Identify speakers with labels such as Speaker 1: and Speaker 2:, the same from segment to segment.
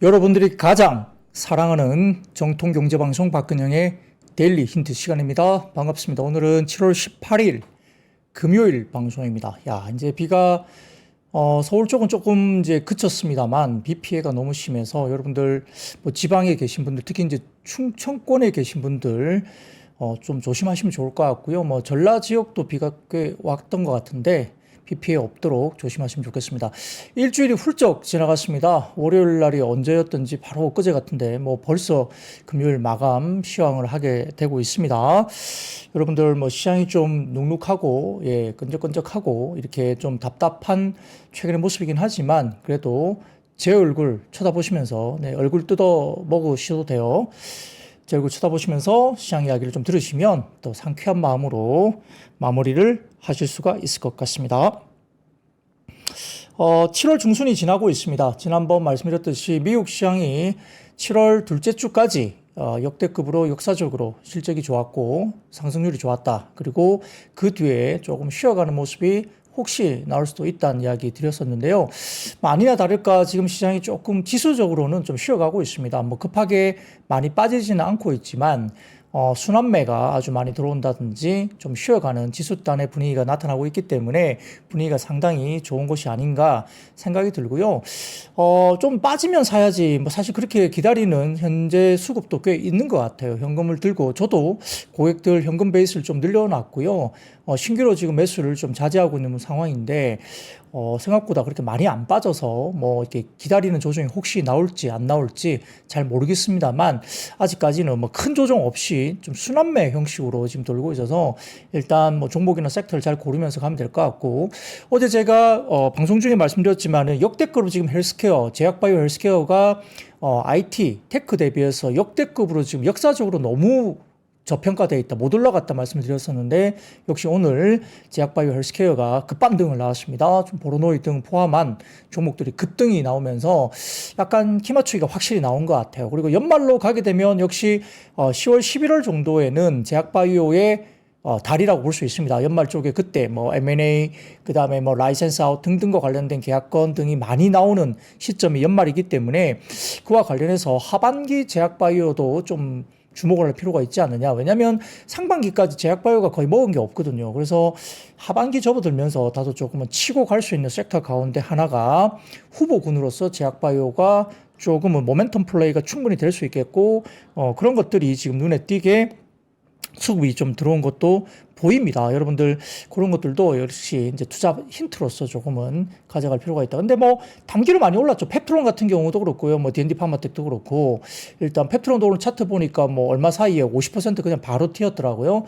Speaker 1: 여러분들이 가장 사랑하는 정통경제방송 박근영의 데일리 힌트 시간입니다. 반갑습니다. 오늘은 7월 18일 금요일 방송입니다. 이제 비가 서울 쪽은 조금 이제 그쳤습니다만 비 피해가 너무 심해서 여러분들 지방에 계신 분들, 특히 이제 충청권에 계신 분들 좀 조심하시면 좋을 것 같고요. 전라 지역도 비가 꽤 왔던 것 같은데 비 피해 없도록 조심하시면 좋겠습니다. 일주일이 훌쩍 지나갔습니다. 월요일 날이 언제였던지 바로 엊그제 같은데 벌써 금요일 마감 시황을 하게 되고 있습니다. 여러분들 시장이 좀 눅눅하고 끈적끈적하고 이렇게 좀 답답한 최근의 모습이긴 하지만 그래도 제 얼굴 쳐다보시면서 얼굴 뜯어 먹으셔도 돼요. 제 얼굴 쳐다보시면서 시장 이야기를 좀 들으시면 또 상쾌한 마음으로 마무리를 하실 수가 있을 것 같습니다. 7월 중순이 지나고 있습니다. 지난번 말씀드렸듯이 미국 시장이 7월 둘째 주까지 역대급으로 역사적으로 실적이 좋았고 상승률이 좋았다. 그리고 그 뒤에 조금 쉬어가는 모습이 혹시 나올 수도 있다는 이야기 드렸었는데요. 아니나 다를까 지금 시장이 조금 지수적으로는 좀 쉬어가고 있습니다. 급하게 많이 빠지지는 않고 있지만 순환매가 아주 많이 들어온다든지 좀 쉬어가는 지수단의 분위기가 나타나고 있기 때문에 분위기가 상당히 좋은 것이 아닌가 생각이 들고요. 좀 빠지면 사야지 사실 그렇게 기다리는 현재 수급도 꽤 있는 것 같아요. 현금을 들고 저도 고객들 현금 베이스를 좀 늘려놨고요. 신규로 지금 매수를 좀 자제하고 있는 상황인데 생각보다 그렇게 많이 안 빠져서 이렇게 기다리는 조정이 혹시 나올지 안 나올지 잘 모르겠습니다만 아직까지는 큰 조정 없이 좀 순환매 형식으로 지금 돌고 있어서 일단 종목이나 섹터를 잘 고르면서 가면 될 것 같고 어제 제가 방송 중에 말씀드렸지만은 역대급으로 지금 헬스케어, 제약바이오 헬스케어가 IT, 테크 대비해서 역대급으로 지금 역사적으로 너무 저평가되어 있다, 못 올라갔다 말씀을 드렸었는데 역시 오늘 제약바이오 헬스케어가 급반등을 나왔습니다. 좀 보로노이 등 포함한 종목들이 급등이 나오면서 약간 키 맞추기가 확실히 나온 것 같아요. 그리고 연말로 가게 되면 역시 10월, 11월 정도에는 제약바이오의 달이라고 볼 수 있습니다. 연말 쪽에 그때 M&A, 그 다음에 라이센스 아웃 등등과 관련된 계약건 등이 많이 나오는 시점이 연말이기 때문에 그와 관련해서 하반기 제약바이오도 좀 주목을 할 필요가 있지 않느냐. 왜냐하면 상반기까지 제약바이오가 거의 먹은 게 없거든요. 그래서 하반기 접어들면서 다소 조금은 치고 갈 수 있는 섹터 가운데 하나가 후보군으로서 제약바이오가 조금은 모멘텀 플레이가 충분히 될 수 있겠고 그런 것들이 지금 눈에 띄게 수급이 좀 들어온 것도 보입니다. 여러분들 그런 것들도 역시 이제 투자 힌트로서 조금은 가져갈 필요가 있다. 근데 단기로 많이 올랐죠. 펩트론 같은 경우도 그렇고요. D&D 파마텍도 그렇고 일단 펩트론도 오늘 차트 보니까 얼마 사이에 50% 그냥 바로 튀었더라고요.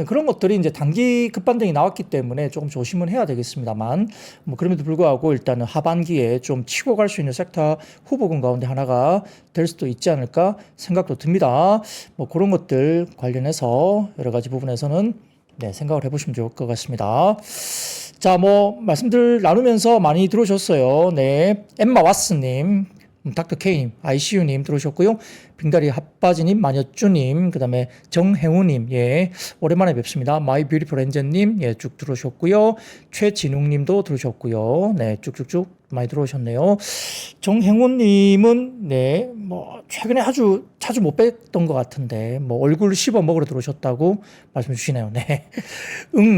Speaker 1: 그런 것들이 이제 단기 급반등이 나왔기 때문에 조금 조심은 해야 되겠습니다만 그럼에도 불구하고 일단은 하반기에 좀 치고 갈 수 있는 섹터 후보군 가운데 하나가 될 수도 있지 않을까 생각도 듭니다. 그런 것들 관련해서 여러 가지 부분에서는 생각을 해보시면 좋을 것 같습니다. 자, 말씀들 나누면서 많이 들어오셨어요. 엠마 왓스님, 닥터 K님, ICU님 들어오셨고요. 빙다리 핫바지님, 마녀쭈님, 그 다음에 정행우님, 오랜만에 뵙습니다. 마이 뷰티풀 엔젤님, 쭉 들어오셨고요. 최진웅님도 들어오셨고요. 쭉쭉쭉 많이 들어오셨네요. 정행우님은, 최근에 아주 자주 못 뵀던 것 같은데, 얼굴 씹어 먹으러 들어오셨다고 말씀 주시네요.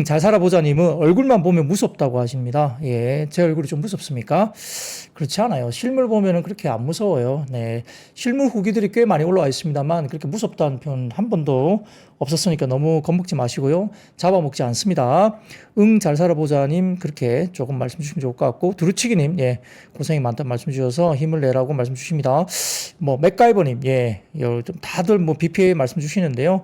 Speaker 1: 잘 살아보자님은 얼굴만 보면 무섭다고 하십니다. 제 얼굴이 좀 무섭습니까? 그렇지 않아요. 실물 보면은 그렇게 안 무서워요. 실물 후기들이 꽤 많이 올라와 있습니다만 그렇게 무섭다는 표현 한 번도 없었으니까 너무 겁먹지 마시고요. 잡아먹지 않습니다. 잘 살아보자님 그렇게 조금 말씀 주시면 좋을 것 같고 두루치기님 고생이 많다는 말씀 주셔서 힘을 내라고 말씀 주십니다. 맥가이버님 좀 다들 BPA 말씀 주시는데요.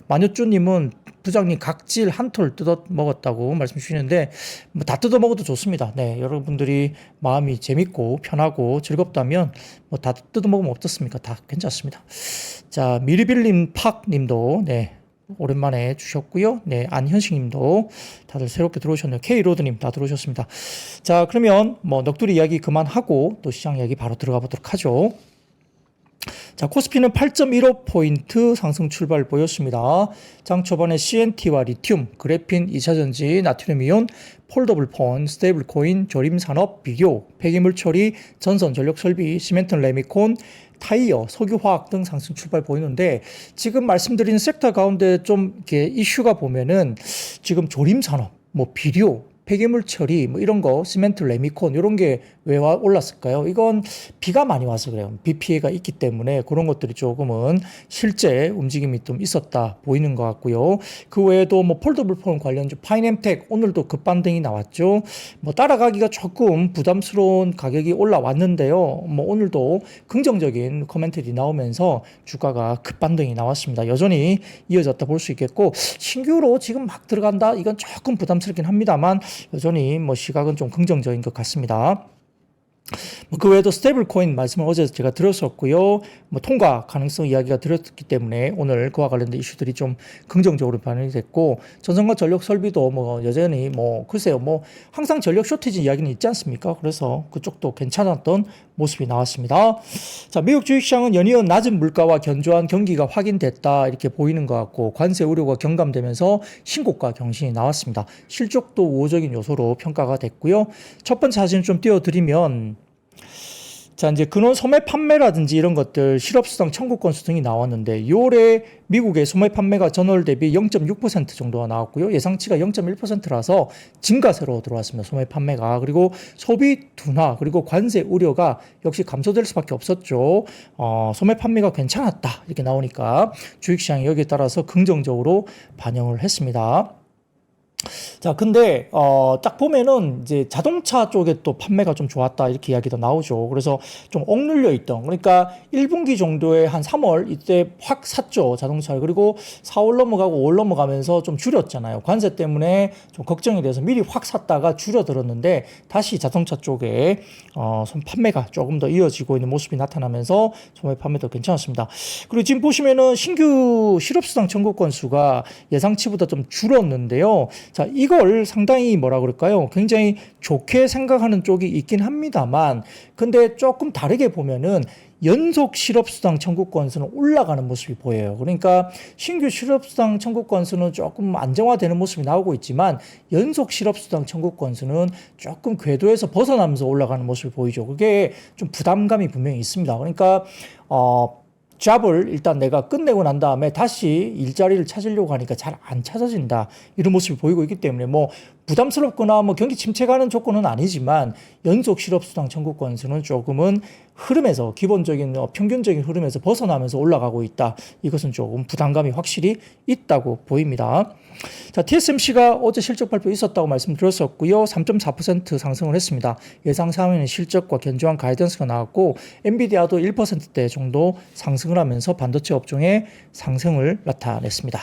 Speaker 1: 마녀쭈님은 부장님 각질 한 톨 뜯어 먹었다고 말씀 주시는데 다 뜯어 먹어도 좋습니다. 여러분들이 마음이 재밌고 편하고 즐겁다면 다 뜯어 먹으면 어떻습니까? 다 괜찮습니다. 자, 미리빌린 팍님도 오랜만에 주셨고요. 안현식님도 다들 새롭게 들어오셨네요. K로드님 다 들어오셨습니다. 자, 그러면 넋두리 이야기 그만하고 또 시장 이야기 바로 들어가 보도록 하죠. 자, 코스피는 8.15포인트 상승 출발 보였습니다. 장 초반에 CNT와 리튬, 그래핀, 2차전지, 나트륨 이온, 폴더블 폰, 스테이블 코인, 조림 산업, 비료, 폐기물 처리, 전선 전력 설비, 시멘트 레미콘, 타이어, 석유화학 등 상승 출발 보이는데 지금 말씀드린 섹터 가운데 좀 이렇게 이슈가 보면은 지금 조림 산업, 뭐 비료, 폐기물 처리 뭐 이런 거 시멘트 레미콘 이런 게 왜 올랐을까요? 이건 비가 많이 와서 그래요. 비 피해가 있기 때문에 그런 것들이 조금은 실제 움직임이 좀 있었다 보이는 것 같고요. 그 외에도 뭐 폴더블 폰 관련주 파이nem텍 오늘도 급반등이 나왔죠. 뭐 따라가기가 조금 부담스러운 가격이 올라왔는데요. 뭐 오늘도 긍정적인 코멘트들이 나오면서 주가가 급반등이 나왔습니다. 여전히 이어졌다 볼 수 있겠고 신규로 지금 막 들어간다 이건 조금 부담스럽긴 합니다만 여전히 뭐 시각은 좀 긍정적인 것 같습니다. 그 외에도 스테이블 코인 말씀을 어제 제가 드렸었고요. 뭐 통과 가능성 이야기가 드렸기 때문에 오늘 그와 관련된 이슈들이 좀 긍정적으로 반영이 됐고 전선과 전력 설비도 뭐 여전히 뭐 글쎄요 뭐 항상 전력 쇼티지 이야기는 있지 않습니까? 그래서 그쪽도 괜찮았던 모습이 나왔습니다. 자, 미국 주식시장은 연이어 낮은 물가와 견조한 경기가 확인됐다 이렇게 보이는 것 같고 관세 우려가 경감되면서 신고가 경신이 나왔습니다. 실적도 우호적인 요소로 평가가 됐고요. 첫 번째 사진 좀 띄워드리면 자, 이제 근원 소매 판매라든지 이런 것들 실업수당 청구 건수 등이 나왔는데 6월에 미국의 소매 판매가 전월 대비 0.6% 정도가 나왔고요. 예상치가 0.1%라서 증가세로 들어왔습니다. 소매 판매가. 그리고 소비 둔화 그리고 관세 우려가 역시 감소될 수밖에 없었죠. 소매 판매가 괜찮았다 이렇게 나오니까 주식시장이 여기에 따라서 긍정적으로 반영을 했습니다. 자, 근데 딱 보면은 이제 자동차 쪽에 또 판매가 좀 좋았다 이렇게 이야기도 나오죠. 그래서 좀 억눌려 있던 그러니까 1분기 정도에 한 3월 이때 확 샀죠 자동차를. 그리고 4월 넘어가고 5월 넘어가면서 좀 줄였잖아요. 관세 때문에 좀 걱정이 돼서 미리 확 샀다가 줄여들었는데 다시 자동차 쪽에 판매가 조금 더 이어지고 있는 모습이 나타나면서 소매 판매도 괜찮았습니다. 그리고 지금 보시면은 신규 실업수당 청구 건수가 예상치보다 좀 줄었는데요. 자, 이걸 상당히 뭐라 그럴까요? 굉장히 좋게 생각하는 쪽이 있긴 합니다만, 근데 조금 다르게 보면은 연속 실업수당 청구 건수는 올라가는 모습이 보여요. 그러니까 신규 실업수당 청구 건수는 조금 안정화되는 모습이 나오고 있지만 연속 실업수당 청구 건수는 조금 궤도에서 벗어나면서 올라가는 모습이 보이죠. 그게 좀 부담감이 분명히 있습니다. 그러니까 잡을 일단 내가 끝내고 난 다음에 다시 일자리를 찾으려고 하니까 잘 안 찾아진다. 이런 모습이 보이고 있기 때문에 뭐 부담스럽거나 뭐 경기 침체가 하는 조건은 아니지만 연속 실업수당 청구 건수는 조금은 흐름에서 기본적인 평균적인 흐름에서 벗어나면서 올라가고 있다. 이것은 조금 부담감이 확실히 있다고 보입니다. 자, TSMC가 어제 실적 발표 있었다고 말씀드렸었고요. 3.4% 상승을 했습니다. 예상 상회는 실적과 견조한 가이던스가 나왔고 엔비디아도 1%대 정도 상승을 하면서 반도체 업종의 상승을 나타냈습니다.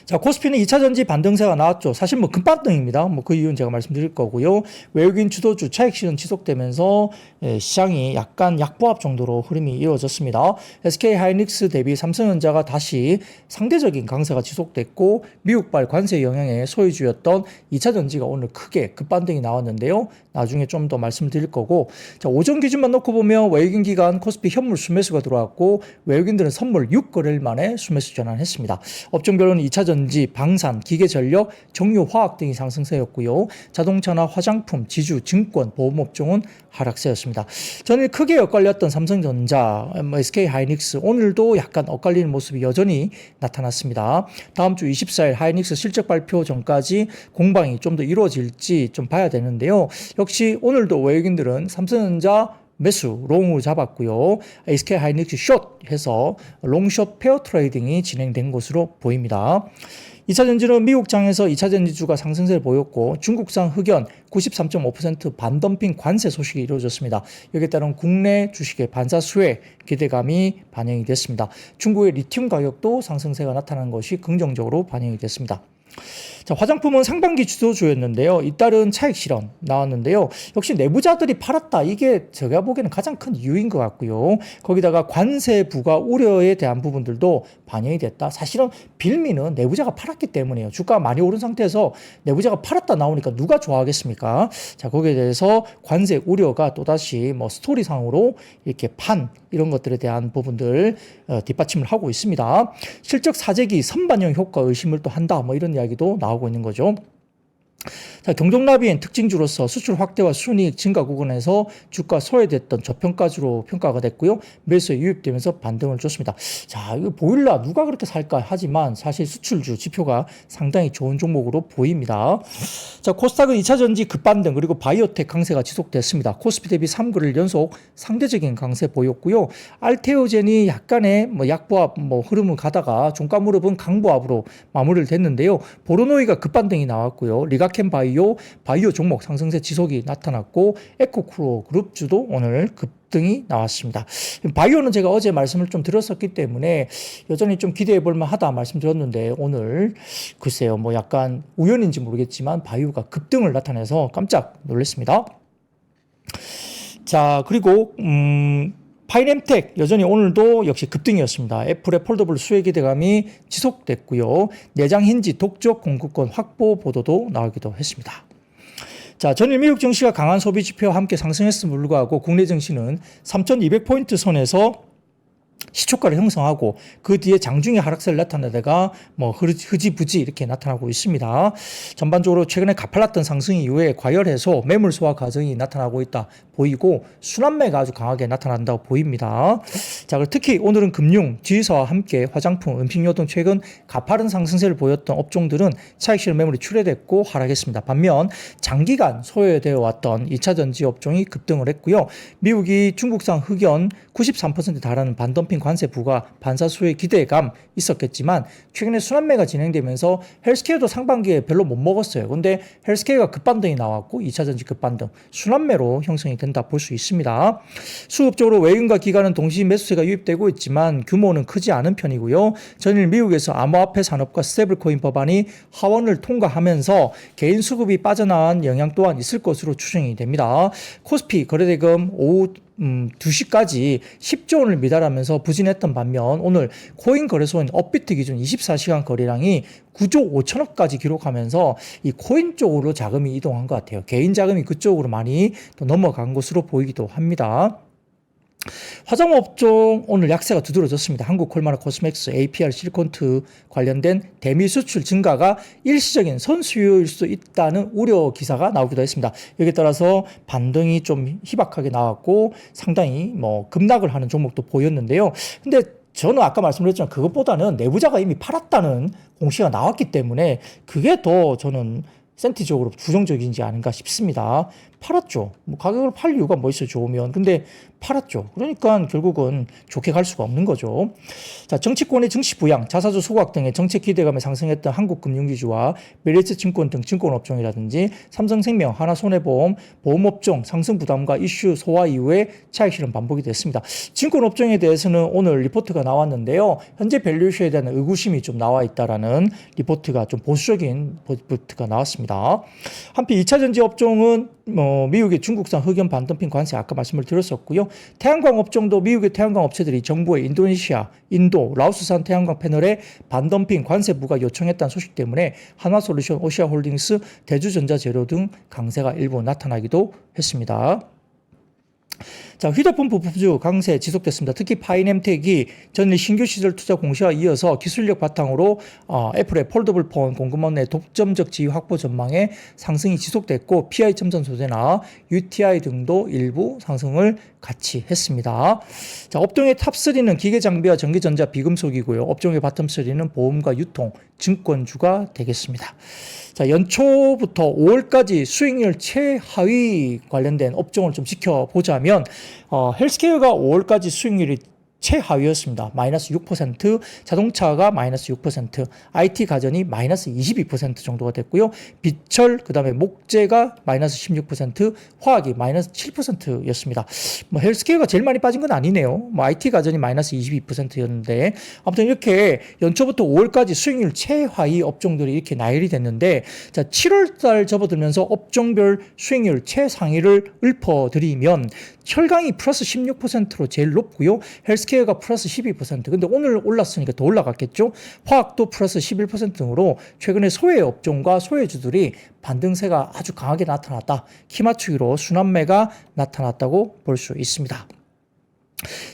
Speaker 1: 자, 코스피는 2차전지 반등세가 나왔죠. 사실 뭐 급반등입니다. 뭐 그 이유는 제가 말씀드릴 거고요. 외국인 주도주 차익 실현 지속되면서 시장이 약간 약보합 정도로 흐름이 이어졌습니다. SK 하이닉스 대비 삼성전자가 다시 상대적인 강세가 지속됐고 미국발 관세 영향의 소유주였던 2차전지가 오늘 크게 급반등이 나왔는데요. 나중에 좀 더 말씀드릴 거고, 자, 오전 기준만 놓고 보면 외국인 기관 코스피 현물 순매수가 들어왔고 외국인들은 선물 6거래일 만에 순매수 전환했습니다. 업종별로는 2차전지, 방산, 기계전력, 정유화학 등이 상승세였고요. 자동차나 화장품, 지주, 증권, 보험업종은 하락세였습니다. 전일 크게 엇갈렸던 삼성전자, SK 하이닉스 오늘도 약간 엇갈리는 모습이 여전히 나타났습니다. 다음 주 24일 하이닉스 실적 발표 전까지 공방이 좀 더 이루어질지 좀 봐야 되는데요. 역시 오늘도 외국인들은 삼성전자 매수, 롱으로 잡았고요. SK 하이닉스 숏 해서 롱숏 페어 트레이딩이 진행된 것으로 보입니다. 2차전지는 미국장에서 2차전지주가 상승세를 보였고 중국산 흑연 93.5% 반덤핑 관세 소식이 이루어졌습니다. 여기에 따른 국내 주식의 반사 수혜 기대감이 반영이 됐습니다. 중국의 리튬 가격도 상승세가 나타난 것이 긍정적으로 반영이 됐습니다. 자, 화장품은 상반기 주도주였는데요. 잇따른 차익 실현 나왔는데요. 역시 내부자들이 팔았다. 이게 제가 보기에는 가장 큰 이유인 것 같고요. 거기다가 관세 부과 우려에 대한 부분들도 반영이 됐다. 사실은 빌미는 내부자가 팔았기 때문이에요. 주가가 많이 오른 상태에서 내부자가 팔았다 나오니까 누가 좋아하겠습니까? 자, 거기에 대해서 관세 우려가 또다시 뭐 스토리상으로 이렇게 판 이런 것들에 대한 부분들 뒷받침을 하고 있습니다. 실적 사재기 선반영 효과 의심을 또 한다. 뭐 이런 이야기도 나오고 있는 거죠. 자, 경종라비엔 특징주로서 수출 확대와 순이익 증가 구간에서 주가 소외됐던 저평가주로 평가가 됐고요. 매수에 유입되면서 반등을 줬습니다. 자, 이거 보일라 누가 그렇게 살까 하지만 사실 수출주 지표가 상당히 좋은 종목으로 보입니다. 자, 코스닥은 2차전지 급반등 그리고 바이오텍 강세가 지속됐습니다. 코스피 대비 3개월 연속 상대적인 강세 보였고요. 알테오젠이 약간의 약보합 흐름을 가다가 종가 무릎은 강보합으로 마무리를 됐는데요. 보로노이가 급반등이 나왔고요. 리가켄 바이오 종목 상승세 지속이 나타났고 에코크로 그룹주도 오늘 급등이 나왔습니다. 바이오는 제가 어제 말씀을 좀 드렸었기 때문에 여전히 좀 기대해 볼 만하다 말씀드렸는데 오늘 글쎄요 약간 우연인지 모르겠지만 바이오가 급등을 나타내서 깜짝 놀랐습니다. 자, 그리고 파이nem텍 여전히 오늘도 역시 급등이었습니다. 애플의 폴더블 수혜 기대감이 지속됐고요. 내장 힌지 독점 공급권 확보 보도도 나오기도 했습니다. 자, 전일 미국 증시가 강한 소비 지표와 함께 상승했음에도 불구하고 국내 증시는 3,200포인트 선에서 시초가를 형성하고 그 뒤에 장중에 하락세를 나타내다가 흐지부지 이렇게 나타나고 있습니다. 전반적으로 최근에 가팔랐던 상승 이후에 과열해서 매물 소화 과정이 나타나고 있다 보이고 순환매가 아주 강하게 나타난다고 보입니다. 자, 그리고 특히 오늘은 금융, 지휘사와 함께 화장품, 음식료 등 최근 가파른 상승세를 보였던 업종들은 차익 실현 매물이 출회됐고 하락했습니다. 반면 장기간 소외되어 왔던 2차전지 업종이 급등을 했고요. 미국이 중국산 흑연 93%에 달하는 반덤핑 관세 부과 반사수의 기대감 있었겠지만 최근에 순환매가 진행되면서 헬스케어도 상반기에 별로 못 먹었어요. 근데 헬스케어가 급반등이 나왔고 2차전지 급반등, 순환매로 형성이 된다 볼 수 있습니다. 수급적으로 외인과 기관은 동시 매수세가 유입되고 있지만 규모는 크지 않은 편이고요. 전일 미국에서 암호화폐 산업과 스테이블코인 법안이 하원을 통과하면서 개인 수급이 빠져나간 영향 또한 있을 것으로 추정이 됩니다. 코스피 거래대금 오후 2시까지 10조 원을 미달하면서 부진했던 반면 오늘 코인 거래소인 업비트 기준 24시간 거래량이 9조 5천억까지 기록하면서 이 코인 쪽으로 자금이 이동한 것 같아요. 개인 자금이 그쪽으로 많이 또 넘어간 것으로 보이기도 합니다. 화장업종 오늘 약세가 두드러졌습니다. 한국콜마르 코스맥스, APR 실리콘트 관련된 대미 수출 증가가 일시적인 선수요일 수도 있다는 우려 기사가 나오기도 했습니다. 여기에 따라서 반등이 좀 희박하게 나왔고 상당히 급락을 하는 종목도 보였는데요. 근데 저는 아까 말씀드렸지만 그것보다는 내부자가 이미 팔았다는 공시가 나왔기 때문에 그게 더 저는 센티적으로 부정적인지 아닌가 싶습니다. 팔았죠. 가격을 팔 이유가 뭐 있어요, 좋으면. 근데 팔았죠. 그러니까 결국은 좋게 갈 수가 없는 거죠. 자, 정치권의 증시 부양, 자사주 소각 등의 정책 기대감에 상승했던 한국금융지주와 메리츠 증권 등 증권업종이라든지 삼성생명, 하나손해보험, 보험업종 상승 부담과 이슈 소화 이후에 차익 실현 반복이 됐습니다. 증권업종에 대해서는 오늘 리포트가 나왔는데요. 현재 밸류에이션에 대한 의구심이 좀 나와 있다라는 리포트가 좀 보수적인 리포트가 나왔습니다. 한편 2차전지 업종은 미국의 중국산 흑연 반덤핑 관세 아까 말씀을 드렸었고요. 태양광 업종도 미국의 태양광 업체들이 정부의 인도네시아, 인도, 라오스산 태양광 패널에 반덤핑 관세 부과 요청했다는 소식 때문에 한화솔루션, 오시아홀딩스, 대주전자재료 등 강세가 일부 나타나기도 했습니다. 자, 휴대폰 부품주 강세 지속됐습니다. 특히 파이nem텍이 전일 신규 시설 투자 공시와 이어서 기술력 바탕으로 애플의 폴더블 폰 공급망 내 독점적 지위 확보 전망에 상승이 지속됐고 PI 첨단 소재나 UTI 등도 일부 상승을 같이 했습니다. 자, 업종의 탑3는 기계장비와 전기전자 비금속이고요. 업종의 바텀3는 보험과 유통, 증권주가 되겠습니다. 자, 연초부터 5월까지 수익률 최하위 관련된 업종을 좀 지켜보자면 헬스케어가 5월까지 수익률이 최하위였습니다. 마이너스 6%, 자동차가 마이너스 6%, IT 가전이 마이너스 22% 정도가 됐고요. 비철, 그 다음에 목재가 마이너스 16%, 화학이 마이너스 7%였습니다. 뭐 헬스케어가 제일 많이 빠진 건 아니네요. 뭐 IT 가전이 마이너스 22%였는데 아무튼 이렇게 연초부터 5월까지 수익률 최하위 업종들이 이렇게 나열이 됐는데 자 7월달 접어들면서 업종별 수익률 최상위를 읊어드리면 철강이 플러스 16%로 제일 높고요. 헬스케어가 플러스 12%. 근데 오늘 올랐으니까 더 올라갔겠죠. 화학도 플러스 11% 등으로 최근에 소외 업종과 소외주들이 반등세가 아주 강하게 나타났다. 키 맞추기로 순환매가 나타났다고 볼 수 있습니다.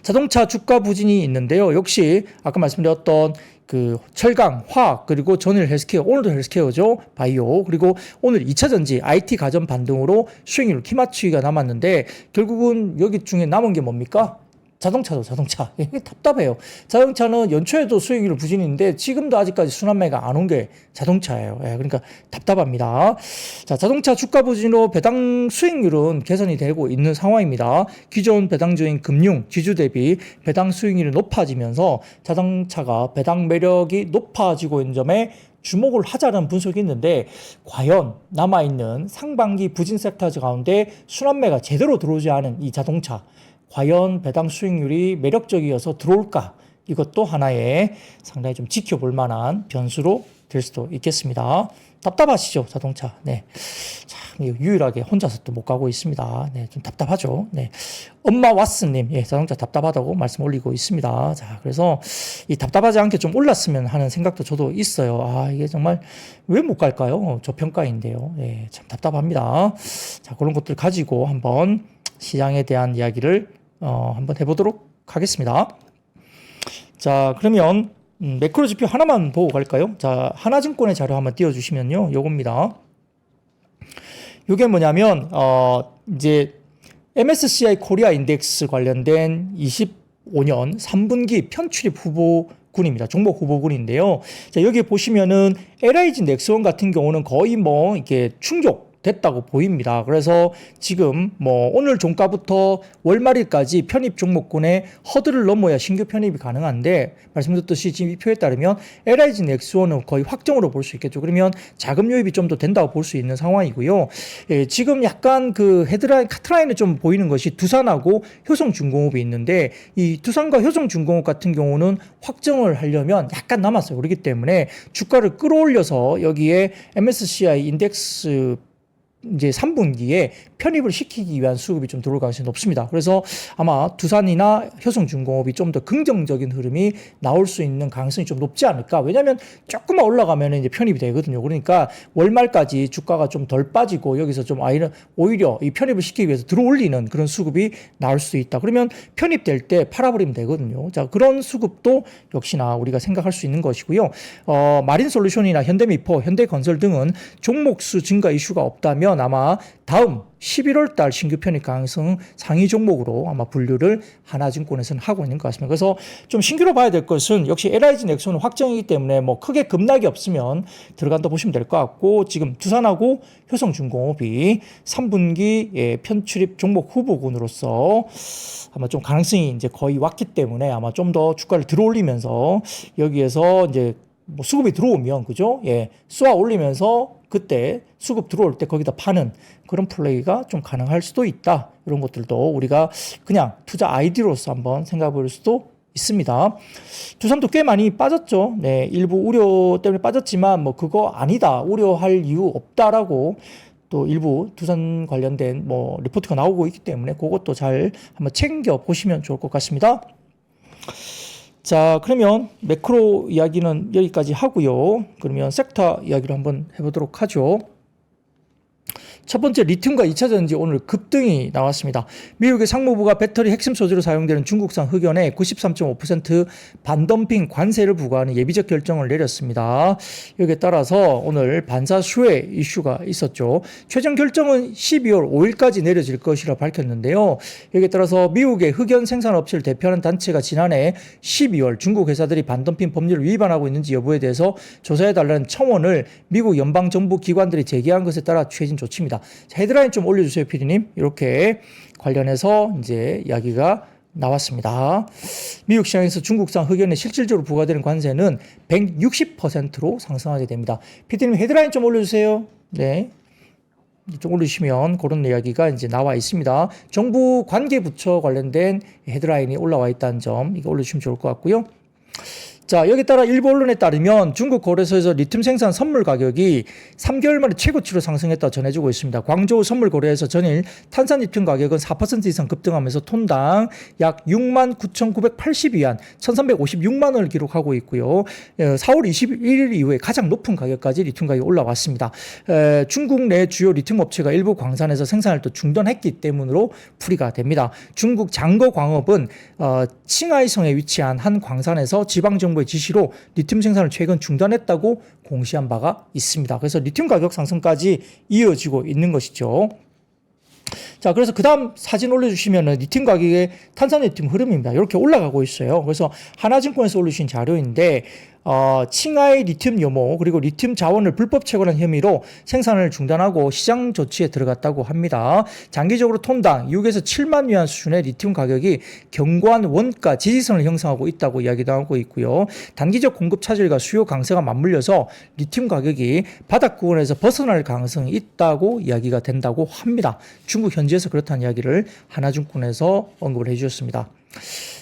Speaker 1: 자동차 주가 부진이 있는데요. 역시 아까 말씀드렸던 그 철강, 화학, 그리고 전일 헬스케어, 오늘도 헬스케어죠. 바이오, 그리고 오늘 2차전지, IT 가전 반등으로 수익률 키 맞추기가 남았는데 결국은 여기 중에 남은 게 뭡니까? 자동차도 자동차. 이게 답답해요. 자동차는 연초에도 수익률 부진인데 지금도 아직까지 순환매가 안 온 게 자동차예요. 예, 그러니까 답답합니다. 자, 자동차 주가 부진으로 배당 수익률은 개선이 되고 있는 상황입니다. 기존 배당주인 금융, 지주 대비 배당 수익률이 높아지면서 자동차가 배당 매력이 높아지고 있는 점에 주목을 하자는 분석이 있는데 과연 남아있는 상반기 부진 섹터즈 가운데 순환매가 제대로 들어오지 않은 이 자동차 과연 배당 수익률이 매력적이어서 들어올까? 이것도 하나의 상당히 좀 지켜볼 만한 변수로 될 수도 있겠습니다. 답답하시죠, 자동차. 네. 참, 유일하게 혼자서 또 못 가고 있습니다. 네, 좀 답답하죠. 네. 엄마 왓슨님, 예, 자동차 답답하다고 말씀 올리고 있습니다. 자, 그래서 이 답답하지 않게 좀 올랐으면 하는 생각도 저도 있어요. 아, 이게 정말 왜 못 갈까요? 저평가인데요. 예, 참 답답합니다. 자, 그런 것들 가지고 한번 시장에 대한 이야기를 한번 해보도록 하겠습니다. 자, 그러면 매크로 지표 하나만 보고 갈까요? 자, 하나증권의 자료 한번 띄워주시면요, 요겁니다. 요게 뭐냐면 이제 MSCI 코리아 인덱스 관련된 25년 3분기 편출입 후보군입니다. 종목 후보군인데요. 자, 여기 보시면은 LIG 넥스원 같은 경우는 거의 뭐 이렇게 충족 됐다고 보입니다. 그래서 지금 뭐 오늘 종가부터 월말일까지 편입 종목군의 허들을 넘어야 신규 편입이 가능한데 말씀드렸듯이 지금 이 표에 따르면 LIG 넥스원은 거의 확정으로 볼 수 있겠죠. 그러면 자금 유입이 좀 더 된다고 볼 수 있는 상황이고요. 예, 지금 약간 그 헤드라인 카트라인에 좀 보이는 것이 두산하고 효성중공업이 있는데 이 두산과 효성중공업 같은 경우는 확정을 하려면 약간 남았어요. 그렇기 때문에 주가를 끌어올려서 여기에 MSCI 인덱스 이제 3분기에 편입을 시키기 위한 수급이 좀 들어올 가능성이 높습니다. 그래서 아마 두산이나 효성중공업이 좀 더 긍정적인 흐름이 나올 수 있는 가능성이 좀 높지 않을까. 왜냐하면 조금만 올라가면 이제 편입이 되거든요. 그러니까 월말까지 주가가 좀 덜 빠지고 여기서 좀 오히려 이 편입을 시키기 위해서 들어올리는 그런 수급이 나올 수 있다. 그러면 편입될 때 팔아버리면 되거든요. 자, 그런 수급도 역시나 우리가 생각할 수 있는 것이고요. 마린솔루션이나 현대미포, 현대건설 등은 종목수 증가 이슈가 없다면 아마 다음 11월 달 신규 편입 가능성 상위 종목으로 아마 분류를 하나증권에서는 하고 있는 것 같습니다. 그래서 좀 신규로 봐야 될 것은 역시 LIG 넥슨은 확정이기 때문에 뭐 크게 급락이 없으면 들어간다 보시면 될 것 같고 지금 두산하고 효성중공업이 3분기 편출입 종목 후보군으로서 아마 좀 가능성이 이제 거의 왔기 때문에 아마 좀 더 주가를 들어올리면서 여기에서 이제 뭐 수급이 들어오면 그죠? 예, 쏘아 올리면서 그때 수급 들어올 때 거기다 파는 그런 플레이가 좀 가능할 수도 있다. 이런 것들도 우리가 그냥 투자 아이디로서 한번 생각해 볼 수도 있습니다. 두산도 꽤 많이 빠졌죠. 네, 일부 우려 때문에 빠졌지만 뭐 그거 아니다. 우려할 이유 없다라고 또 일부 두산 관련된 뭐 리포트가 나오고 있기 때문에 그것도 잘 한번 챙겨 보시면 좋을 것 같습니다. 자, 그러면 매크로 이야기는 여기까지 하고요. 그러면 섹터 이야기를 한번 해보도록 하죠. 첫 번째 리튬과 2차전지 오늘 급등이 나왔습니다. 미국의 상무부가 배터리 핵심 소재로 사용되는 중국산 흑연에 93.5% 반덤핑 관세를 부과하는 예비적 결정을 내렸습니다. 여기에 따라서 오늘 반사수혜 이슈가 있었죠. 최종 결정은 12월 5일까지 내려질 것이라 밝혔는데요. 여기에 따라서 미국의 흑연 생산업체를 대표하는 단체가 지난해 12월 중국 회사들이 반덤핑 법률을 위반하고 있는지 여부에 대해서 조사해달라는 청원을 미국 연방정부 기관들이 제기한 것에 따라 취해진 조치입니다. 자, 헤드라인 좀 올려주세요, 피디님. 이렇게 관련해서 이제 이야기가 나왔습니다. 미국 시장에서 중국산 흑연에 실질적으로 부과되는 관세는 160%로 상승하게 됩니다. PD님 헤드라인 좀 올려주세요. 네. 좀 올리시면 그런 이야기가 이제 나와 있습니다. 정부 관계부처 관련된 헤드라인이 올라와 있다는 점, 이거 올려주시면 좋을 것 같고요. 자, 여기에 따라 일부 언론에 따르면 중국 거래소에서 리튬 생산 선물 가격이 3개월 만에 최고치로 상승했다고 전해지고 있습니다. 광저우 선물 거래에서 전일 탄산 리튬 가격은 4% 이상 급등하면서 톤당 약 69,980위안, 1,356만 원을 기록하고 있고요. 4월 21일 이후에 가장 높은 가격까지 리튬 가격이 올라왔습니다. 중국 내 주요 리튬 업체가 일부 광산에서 생산을 또 중단했기 때문으로 풀이가 됩니다. 중국 장거광업은 칭하이성에 위치한 한 광산에서 지방정부 정부의 지시로 리튬 생산을 최근 중단했다고 공시한 바가 있습니다. 그래서 리튬 가격 상승까지 이어지고 있는 것이죠. 자, 그래서 그 다음 사진 올려주시면은 리튬 가격의 탄산 리튬 흐름입니다. 이렇게 올라가고 있어요. 그래서 하나증권에서 올려주신 자료인데, 칭하이 리튬 요모 그리고 리튬 자원을 불법 채굴한 혐의로 생산을 중단하고 시장 조치에 들어갔다고 합니다. 장기적으로 톤당 6에서 7만 위안 수준의 리튬 가격이 견고한 원가 지지선을 형성하고 있다고 이야기도 하고 있고요. 단기적 공급 차질과 수요 강세가 맞물려서 리튬 가격이 바닥권에서 벗어날 가능성이 있다고 이야기가 된다고 합니다. 중국 현지에서 그렇다는 이야기를 하나증권에서 언급을 해주셨습니다.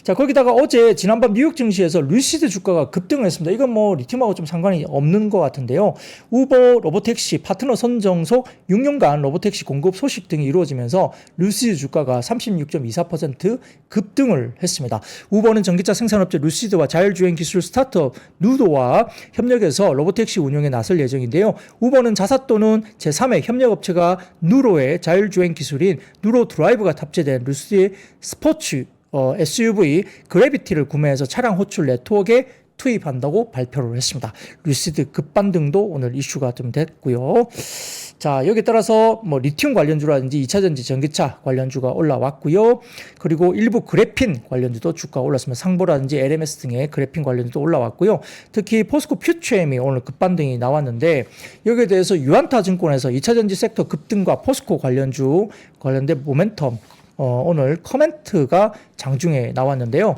Speaker 1: 자, 거기다가 어제 지난밤 뉴욕 증시에서 루시드 주가가 급등을 했습니다. 이건 뭐 리튬하고 좀 상관이 없는 것 같은데요. 우버 로보택시 파트너 선정 속 6년간 로보택시 공급 소식 등이 이루어지면서 루시드 주가가 36.24% 급등을 했습니다. 우버는 전기차 생산업체 루시드와 자율주행 기술 스타트업 누도와 협력해서 로보택시 운영에 나설 예정인데요. 우버는 자사 또는 제3의 협력업체가 누로의 자율주행 기술인 누로 드라이브가 탑재된 루시드의 스포츠 SUV 그래비티를 구매해서 차량 호출 네트워크에 투입한다고 발표를 했습니다. 루시드 급반등도 오늘 이슈가 좀 됐고요. 자, 여기에 따라서 뭐 리튬 관련주라든지 2차전지 전기차 관련주가 올라왔고요. 그리고 일부 그래핀 관련주도 주가가 올랐습니다. 상보라든지 LMS 등의 그래핀 관련주도 올라왔고요. 특히 포스코 퓨처엠이 오늘 급반등이 나왔는데 여기에 대해서 유안타 증권에서 2차전지 섹터 급등과 포스코 관련주 관련된 모멘텀 오늘 커멘트가 장중에 나왔는데요.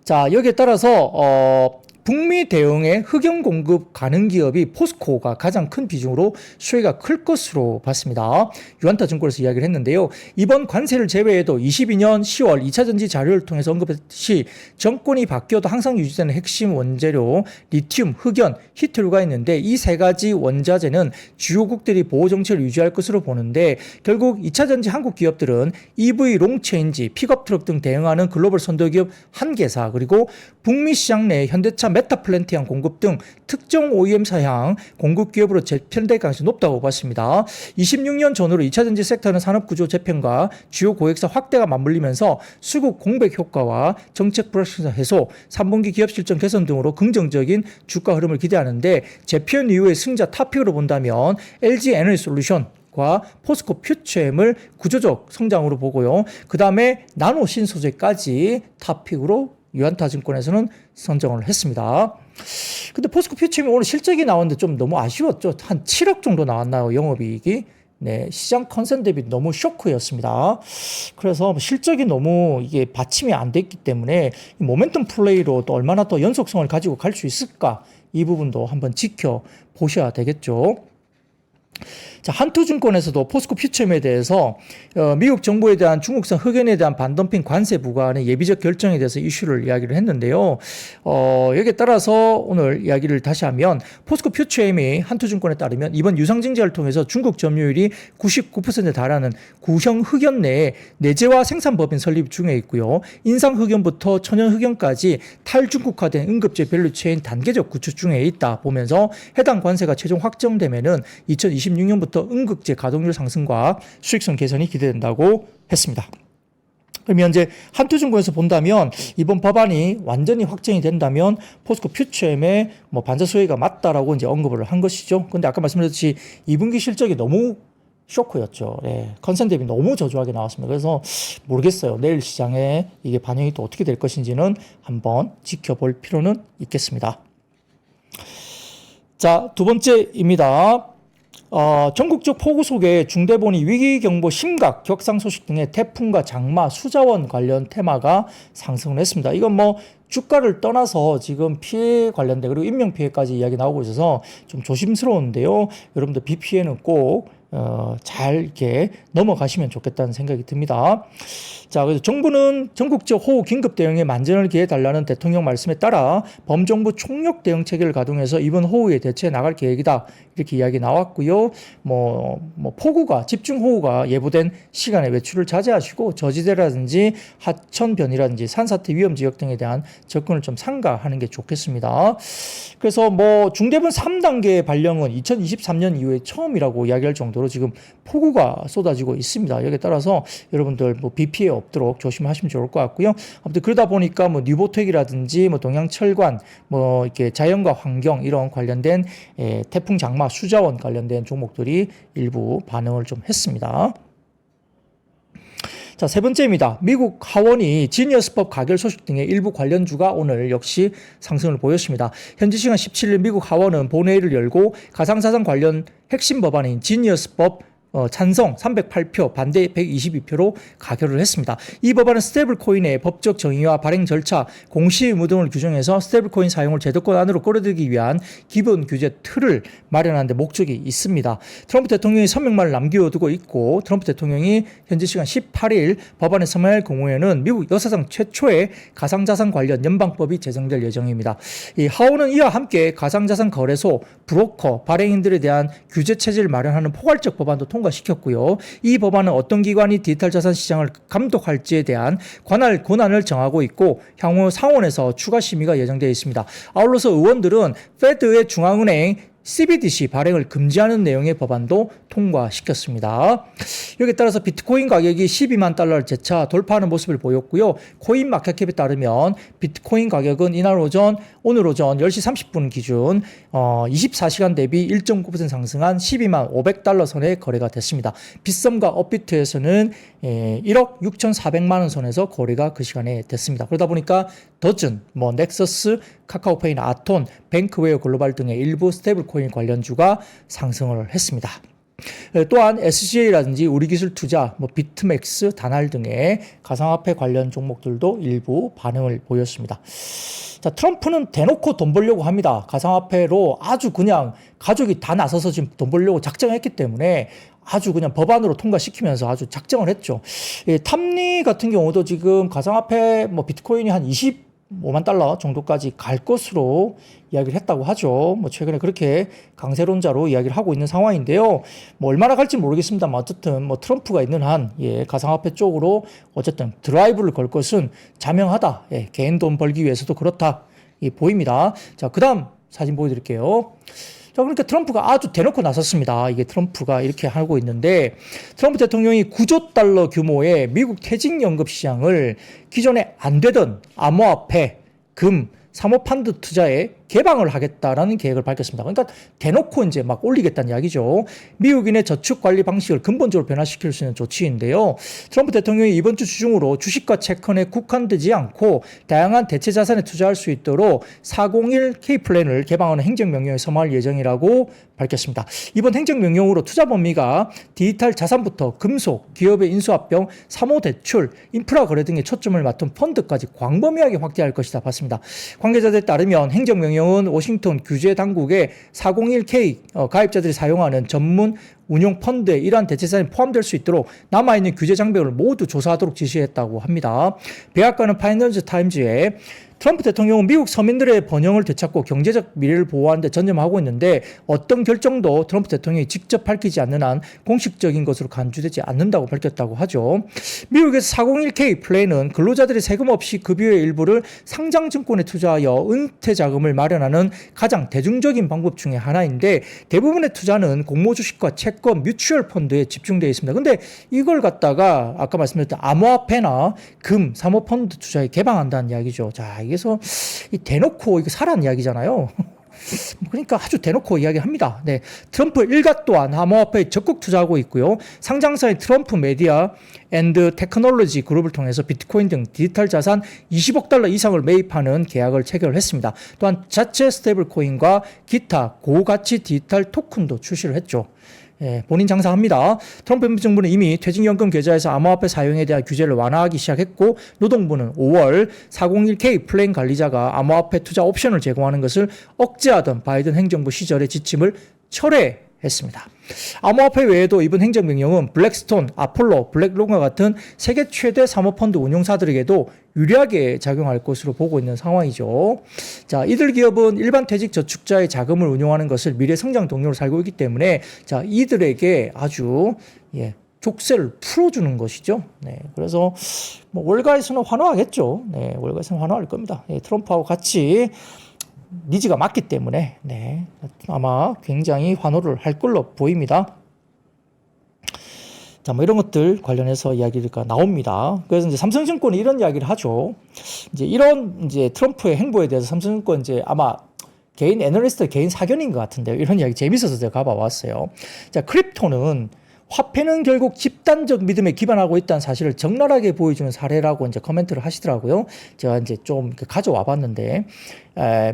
Speaker 1: 자, 여기에 따라서 북미 대응에 흑연 공급 가능 기업이 포스코가 가장 큰 비중으로 수혜가 클 것으로 봤습니다. 유안타 증권에서 이야기를 했는데요. 이번 관세를 제외해도 22년 10월 2차전지 자료를 통해서 언급했듯이 정권이 바뀌어도 항상 유지되는 핵심 원재료 리튬, 흑연, 히트류가 있는데 이 세 가지 원자재는 주요국들이 보호 정책을 유지할 것으로 보는데 결국 2차전지 한국 기업들은 EV 롱체인지, 픽업 트럭 등 대응하는 글로벌 선도기업 한 개사 그리고 북미 시장 내 현대차 메타플랜티안 공급 등 특정 OEM사향 공급 기업으로 재편될 가능성이 높다고 봤습니다. 26년 전후로 2차전지 섹터는 산업구조 재편과 주요 고객사 확대가 맞물리면서 수급 공백 효과와 정책 불확실성 해소, 3분기 기업 실적 개선 등으로 긍정적인 주가 흐름을 기대하는데 재편 이후의 승자 탑픽으로 본다면 LG 에너지솔루션 과 포스코 퓨처엠을 구조적 성장으로 보고요. 그 다음에 나노 신소재까지 탑픽으로 유안타 증권에서는 선정을 했습니다. 근데 포스코 퓨처엠이 오늘 실적이 나왔는데 좀 너무 아쉬웠죠. 한 7억 정도 나왔나요, 영업이익이? 네, 시장 컨센 대비 너무 쇼크였습니다. 그래서 실적이 너무 이게 받침이 안 됐기 때문에 모멘텀 플레이로 또 얼마나 또 연속성을 가지고 갈 수 있을까? 이 부분도 한번 지켜보셔야 되겠죠. 자, 한투증권에서도 포스코 퓨처엠에 대해서 미국 정부에 대한 중국산 흑연에 대한 반덤핑 관세 부과의 예비적 결정에 대해서 이슈를 이야기를 했는데요. 여기에 따라서 오늘 이야기를 다시 하면 포스코 퓨처엠이 한투증권에 따르면 이번 유상증자를 통해서 중국 점유율이 99%에 달하는 구형 흑연 내에 내재화 생산법인 설립 중에 있고요. 인상 흑연부터 천연 흑연까지 탈중국화된 응급제 밸류체인 단계적 구축 중에 있다 보면서 해당 관세가 최종 확정되면은 2026년부터 응급제 가동률 상승과 수익성 개선이 기대된다고 했습니다. 그럼 현재 한투증권에서 본다면 이번 법안이 완전히 확정이 된다면 포스코 퓨처엠의 뭐 반사 수혜가 맞다라고 이제 언급을 한 것이죠. 근데 아까 말씀드렸듯이 2분기 실적이 너무 쇼크였죠. 네, 컨센 대비 너무 저조하게 나왔습니다. 그래서 모르겠어요. 내일 시장에 이게 반영이 또 어떻게 될 것인지는 한번 지켜볼 필요는 있겠습니다. 자, 두 번째입니다. 전국적 폭우 속에 중대본이 위기경보 심각, 격상 소식 등의 태풍과 장마, 수자원 관련 테마가 상승을 했습니다. 이건 뭐 주가를 떠나서 지금 피해 관련된 그리고 인명피해까지 이야기 나오고 있어서 좀 조심스러운데요. 여러분들 비 피해는 꼭 잘 이렇게 넘어가시면 좋겠다는 생각이 듭니다. 자, 그래서 정부는 전국적 호우 긴급 대응에 만전을 기해 달라는 대통령 말씀에 따라 범정부 총력 대응 체계를 가동해서 이번 호우에 대처해 나갈 계획이다. 이렇게 이야기 나왔고요. 폭우가 집중 호우가 예보된 시간에 외출을 자제하시고 저지대라든지 하천변이라든지 산사태 위험 지역 등에 대한 접근을 좀 삼가하는 게 좋겠습니다. 그래서 중대본 3단계 발령은 2023년 이후에 처음이라고 이야기할 정도로 지금 폭우가 쏟아지고 있습니다. 여기에 따라서 여러분들 비 피해 없도록 조심하시면 좋을 것 같고요. 아무튼 그러다 보니까 뉴보텍이라든지 동양철관 이렇게 자연과 환경 이런 관련된 태풍 장마 수자원 관련된 종목들이 일부 반응을 좀 했습니다. 자, 세 번째입니다. 미국 하원이 지니어스법 가결 소식 등의 일부 관련주가 오늘 역시 상승을 보였습니다. 현지 시간 17일 미국 하원은 본회의를 열고 가상자산 관련 핵심 법안인 지니어스법 찬성 308표, 반대 122표로 가결을 했습니다. 이 법안은 스테이블 코인의 법적 정의와 발행 절차, 공시 의무 등을 규정해서 스테이블 코인 사용을 제도권 안으로 끌어들이기 위한 기본 규제 틀을 마련하는 데 목적이 있습니다. 트럼프 대통령이 서명만을 남겨두고 있고 트럼프 대통령이 현지 시간 18일 법안에 서명할 경우에는 미국 역사상 최초의 가상자산 관련 연방법이 제정될 예정입니다. 이 하원은 이와 함께 가상자산 거래소, 브로커, 발행인들에 대한 규제 체제를 마련하는 포괄적 법안도 통과시켰고요. 이 법안은 어떤 기관이 디지털 자산 시장을 감독할지에 대한 관할 권한을 정하고 있고 향후 상원에서 추가 심의가 예정되어 있습니다. 아울러서 의원들은 페드의 중앙은행 CBDC 발행을 금지하는 내용의 법안도 통과시켰습니다. 여기에 따라서 비트코인 가격이 12만 달러를 재차 돌파하는 모습을 보였고요. 코인 마켓캡에 따르면 비트코인 가격은 오늘 오전 10시 30분 기준 24시간 대비 1.9% 상승한 12만 500달러 선에 거래가 됐습니다. 빗썸과 업비트에서는 1억 6,400만 원 선에서 거래가 그 시간에 됐습니다. 그러다 보니까 더즌, 넥서스, 카카오페이나 아톤, 뱅크웨어 글로벌 등의 일부 스테이블 코인 관련주가 상승을 했습니다. 또한 SGA라든지 우리기술투자, 비트맥스, 다날 등의 가상화폐 관련 종목들도 일부 반응을 보였습니다. 자, 트럼프는 대놓고 돈 벌려고 합니다. 가상화폐로 아주 그냥 가족이 다 나서서 지금 돈 벌려고 작정했기 때문에 아주 그냥 법안으로 통과시키면서 아주 작정을 했죠. 탐리 같은 경우도 지금 가상화폐 비트코인이 한 25만 달러 정도까지 갈 것으로 이야기를 했다고 하죠. 최근에 그렇게 강세론자로 이야기를 하고 있는 상황인데요. 얼마나 갈지 모르겠습니다만 어쨌든 트럼프가 있는 한 가상화폐 쪽으로 어쨌든 드라이브를 걸 것은 자명하다. 개인 돈 벌기 위해서도 그렇다. 보입니다. 자, 그 다음 사진 보여드릴게요. 자, 그러니까 트럼프가 아주 대놓고 나섰습니다. 이게 트럼프가 이렇게 하고 있는데 트럼프 대통령이 9조 달러 규모의 미국 퇴직연금 시장을 기존에 안 되던 암호화폐, 금, 사모펀드 투자에 개방을 하겠다라는 계획을 밝혔습니다. 그러니까 대놓고 이제 막 올리겠다는 이야기죠. 미국인의 저축 관리 방식을 근본적으로 변화시킬 수 있는 조치인데요. 트럼프 대통령이 이번 주 주중으로 주식과 채권에 국한되지 않고 다양한 대체 자산에 투자할 수 있도록 401k 플랜을 개방하는 행정명령에 서명할 예정이라고 밝혔습니다. 이번 행정명령으로 투자 범위가 디지털 자산부터 금속, 기업의 인수합병, 사모대출, 인프라 거래 등의 초점을 맡은 펀드까지 광범위하게 확대할 것이다 봤습니다. 관계자들에 따르면 행정명령은 워싱턴 규제 당국의 401k 가입자들이 사용하는 전문 운용 펀드에 이러한 대체자산이 포함될 수 있도록 남아있는 규제 장벽을 모두 조사하도록 지시했다고 합니다. 백악관은 파이낸셜 타임즈에 트럼프 대통령은 미국 서민들의 번영을 되찾고 경제적 미래를 보호하는 데 전념하고 있는데 어떤 결정도 트럼프 대통령이 직접 밝히지 않는 한 공식적인 것으로 간주되지 않는다고 밝혔다고 하죠. 미국에서 401k 플랜은 근로자들이 세금 없이 급여의 일부를 상장증권에 투자하여 은퇴 자금을 마련하는 가장 대중적인 방법 중에 하나인데 대부분의 투자는 공모주식과 채권, 뮤추얼 펀드에 집중되어 있습니다. 근데 이걸 갖다가 아까 말씀드렸던 암호화폐나 금, 사모펀드 투자에 개방한다는 이야기죠. 자, 그래서 이 대놓고 이거 사라는 이야기잖아요. 그러니까 아주 대놓고 이야기합니다. 네, 트럼프 일가 또한 암호화폐에 적극 투자하고 있고요. 상장사의 트럼프 메디어 앤드 테크놀로지 그룹을 통해서 비트코인 등 디지털 자산 20억 달러 이상을 매입하는 계약을 체결했습니다. 또한 자체 스테이블 코인과 기타 고가치 디지털 토큰도 출시를 했죠. 예, 본인 장사합니다. 트럼프 정부는 이미 퇴직연금 계좌에서 암호화폐 사용에 대한 규제를 완화하기 시작했고, 노동부는 5월 401k 플랜 관리자가 암호화폐 투자 옵션을 제공하는 것을 억제하던 바이든 행정부 시절의 지침을 철회했습니다. 암호화폐 외에도 이번 행정명령은 블랙스톤, 아폴로, 블랙론과 같은 세계 최대 사모펀드 운용사들에게도 유리하게 작용할 것으로 보고 있는 상황이죠. 자, 이들 기업은 일반 퇴직 저축자의 자금을 운용하는 것을 미래 성장 동력으로 살고 있기 때문에 자, 이들에게 아주 족쇄를 풀어주는 것이죠. 네, 그래서 뭐 월가에서는 환호하겠죠. 네, 월가에서는 환호할 겁니다. 트럼프하고 같이 니즈가 맞기 때문에 네, 아마 굉장히 환호를 할 걸로 보입니다. 자, 뭐 이런 것들 관련해서 이야기가 나옵니다. 그래서 이제 삼성증권이 이런 이야기를 하죠. 이제 트럼프의 행보에 대해서 삼성증권 이제 아마 개인 애널리스트 개인 사견인 것 같은데요. 이런 이야기 재밌어서 제가 가봐왔어요. 자, 크립토는 화폐는 결국 집단적 믿음에 기반하고 있다는 사실을 적나라하게 보여주는 사례라고 이제 코멘트를 하시더라고요. 제가 이제 좀 가져와 봤는데,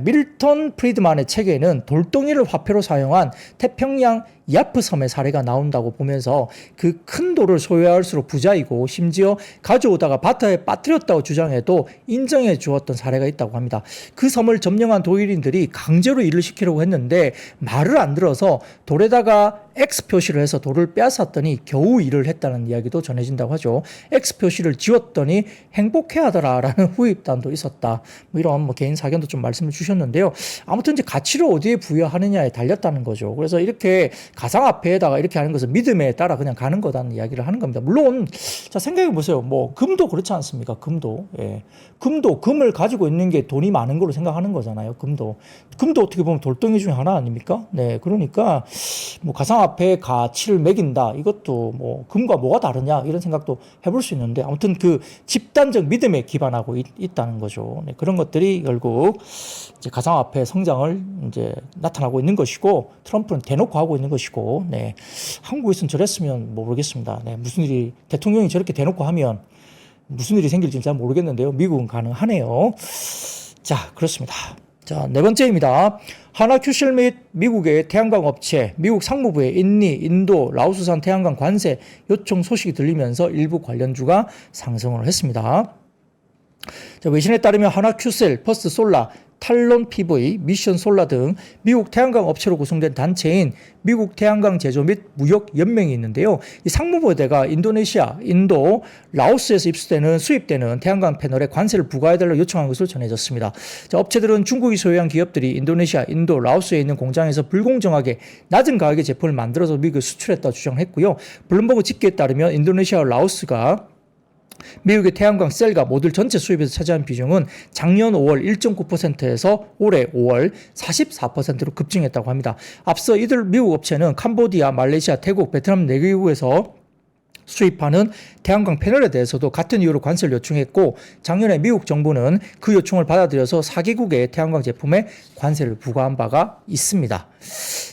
Speaker 1: 밀턴 프리드만의 책에는 돌덩이를 화폐로 사용한 태평양 야프 섬의 사례가 나온다고 보면서 그 큰 돌을 소유할수록 부자이고 심지어 가져오다가 바다에 빠뜨렸다고 주장해도 인정해 주었던 사례가 있다고 합니다. 그 섬을 점령한 독일인들이 강제로 일을 시키려고 했는데 말을 안 들어서 돌에다가 X 표시를 해서 돌을 빼앗았더니 겨우 일을 했다는 이야기도 전해진다고 하죠. X 표시를 지웠더니 행복해하더라라는 후입단도 있었다. 뭐 이런 개인 사견도 좀 말씀을 주셨는데요. 아무튼 이제 가치를 어디에 부여하느냐에 달렸다는 거죠. 그래서 이렇게 가상화폐에다가 이렇게 하는 것은 믿음에 따라 그냥 가는 거다는 이야기를 하는 겁니다. 물론 자, 생각해 보세요. 뭐 금도 그렇지 않습니까? 금도 금을 가지고 있는 게 돈이 많은 걸로 생각하는 거잖아요. 금도 어떻게 보면 돌덩이 중에 하나 아닙니까? 네, 그러니까 뭐 가상화폐의 가치를 매긴다. 이것도 뭐 금과 뭐가 다르냐 이런 생각도 해볼 수 있는데 아무튼 그 집단적 믿음에 기반하고 있다는 거죠. 네, 그런 것들이 결국 이제 가상화폐 성장을 이제 나타나고 있는 것이고 트럼프는 대놓고 하고 있는 것이고, 네, 한국에서는 저랬으면 모르겠습니다. 네, 무슨 일이 대통령이 저렇게 대놓고 하면 무슨 일이 생길지 잘 모르겠는데요. 미국은 가능하네요. 자, 그렇습니다. 자, 네 번째입니다. 하나큐셀 및 미국의 태양광 업체, 미국 상무부의 인도, 라오스산 태양광 관세 요청 소식이 들리면서 일부 관련주가 상승을 했습니다. 자, 외신에 따르면 하나큐셀, 퍼스트 솔라, 탈론 PV, 미션 솔라 등 미국 태양광 업체로 구성된 단체인 미국 태양광 제조 및 무역 연맹이 있는데요. 이 상무부대가 인도네시아, 인도, 라오스에서 수입되는 태양광 패널에 관세를 부과해달라고 요청한 것으로 전해졌습니다. 자, 업체들은 중국이 소유한 기업들이 인도네시아, 인도, 라오스에 있는 공장에서 불공정하게 낮은 가격의 제품을 만들어서 미국에 수출했다고 주장했고요. 블룸버그 집계에 따르면 인도네시아와 라오스가 미국의 태양광 셀과 모듈 전체 수입에서 차지한 비중은 작년 5월 1.9%에서 올해 5월 44%로 급증했다고 합니다. 앞서 이들 미국 업체는 캄보디아, 말레이시아, 태국, 베트남 4개국에서 수입하는 태양광 패널에 대해서도 같은 이유로 관세를 요청했고 작년에 미국 정부는 그 요청을 받아들여서 4개국의 태양광 제품에 관세를 부과한 바가 있습니다.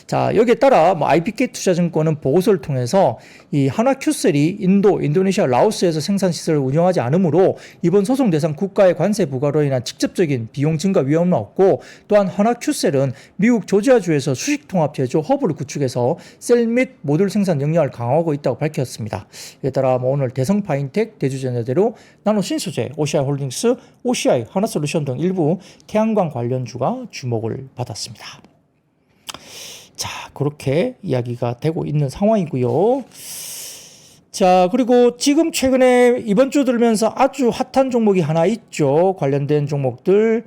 Speaker 1: 자, 여기에 따라 IPK 투자증권은 보고서를 통해서 이 하나큐셀이 인도네시아, 라오스에서 생산 시설을 운영하지 않으므로 이번 소송 대상 국가의 관세 부과로 인한 직접적인 비용 증가 위험은 없고 또한 하나큐셀은 미국 조지아주에서 수식 통합 제조 허브를 구축해서 셀 및 모듈 생산 역량을 강화하고 있다고 밝혔습니다. 이에 따라 오늘 대성 파인텍, 대주전자재료, 나노신소재, OCI 홀딩스, OCI, 하나솔루션 등 일부 태양광 관련주가 주목을 받았습니다. 자, 그렇게 이야기가 되고 있는 상황이고요. 자, 그리고 지금 최근에 이번 주 들면서 아주 핫한 종목이 하나 있죠. 관련된 종목들,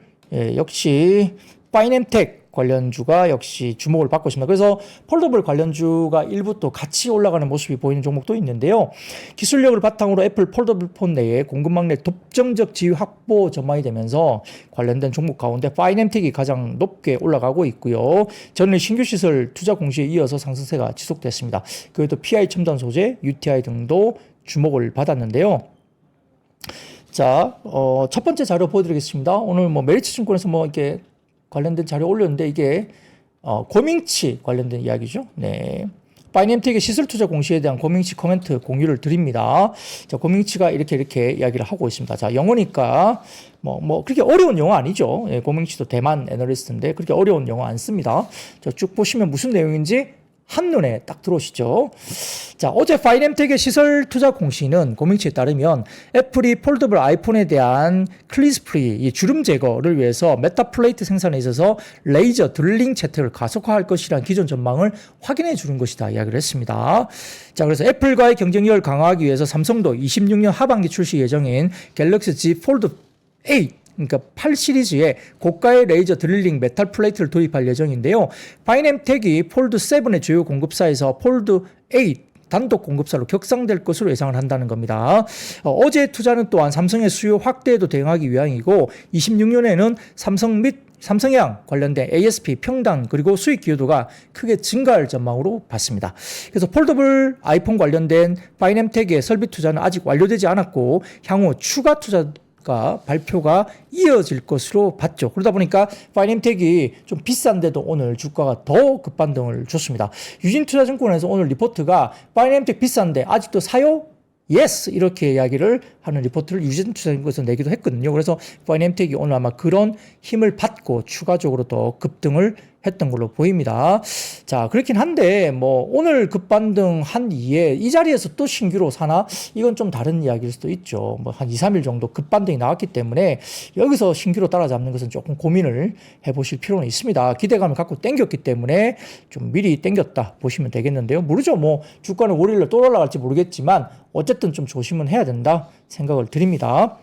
Speaker 1: 역시 파이낸텍 관련주가 역시 주목을 받고 있습니다. 그래서 폴더블 관련주가 일부 또 같이 올라가는 모습이 보이는 종목도 있는데요. 기술력을 바탕으로 애플 폴더블 폰 내에 공급망 내 독점적 지위 확보 전망이 되면서 관련된 종목 가운데 파이낸텍이 가장 높게 올라가고 있고요. 전일 신규 시설 투자 공시에 이어서 상승세가 지속됐습니다. 그래도 PI 첨단 소재, UTI 등도 주목을 받았는데요. 자, 첫 번째 자료 보여드리겠습니다. 오늘 메리츠 증권에서 이렇게 관련된 자료 올렸는데 이게 고밍치 관련된 이야기죠. 네. 파이낸텍의 시설투자 공시에 대한 고밍치 코멘트 공유를 드립니다. 자, 고밍치가 이렇게 이야기를 하고 있습니다. 자, 영어니까 그렇게 어려운 영어 아니죠. 예, 고밍치도 대만 애널리스트인데 그렇게 어려운 영어 안 씁니다. 자, 쭉 보시면 무슨 내용인지 한눈에 딱 들어오시죠. 자, 어제 파이낸텍의 시설 투자 공시는 고밍치에 따르면 애플이 폴더블 아이폰에 대한 클리스 프리, 이 주름 제거를 위해서 메타 플레이트 생산에 있어서 레이저 드릴링 채택을 가속화할 것이라는 기존 전망을 확인해 주는 것이다 이야기를 했습니다. 자, 그래서 애플과의 경쟁력을 강화하기 위해서 삼성도 26년 하반기 출시 예정인 갤럭시 Z 폴드 8 그러니까 8 시리즈에 고가의 레이저 드릴링 메탈 플레이트를 도입할 예정인데요. 파이낸텍이 폴드 7의 주요 공급사에서 폴드 8 단독 공급사로 격상될 것으로 예상을 한다는 겁니다. 어제 투자는 또한 삼성의 수요 확대에도 대응하기 위함이고 26년에는 삼성 및 삼성향 관련된 ASP, 평단 그리고 수익 기여도가 크게 증가할 전망으로 봤습니다. 그래서 폴더블 아이폰 관련된 파이낸텍의 설비 투자는 아직 완료되지 않았고 향후 추가 투자가 발표가 이어질 것으로 봤죠. 그러다 보니까 파이낸텍이 좀 비싼데도 오늘 주가가 더 급반등을 줬습니다. 유진투자증권에서 오늘 리포트가 파이낸텍 비싼데 아직도 사요? 예스! 이렇게 이야기를 하는 리포트를 유진투자증권에서 내기도 했거든요. 그래서 파이낸텍이 오늘 아마 그런 힘을 받고 추가적으로 더 급등을 했던 걸로 보입니다. 자, 그렇긴 한데 오늘 급반등 한 이에 이 자리에서 또 신규로 사나? 이건 좀 다른 이야기일 수도 있죠. 한 2, 3일 정도 급반등이 나왔기 때문에 여기서 신규로 따라잡는 것은 조금 고민을 해보실 필요는 있습니다. 기대감을 갖고 땡겼기 때문에 좀 미리 땡겼다 보시면 되겠는데요. 모르죠. 주가는 월요일에 또 올라갈지 모르겠지만 어쨌든 좀 조심은 해야 된다 생각을 드립니다.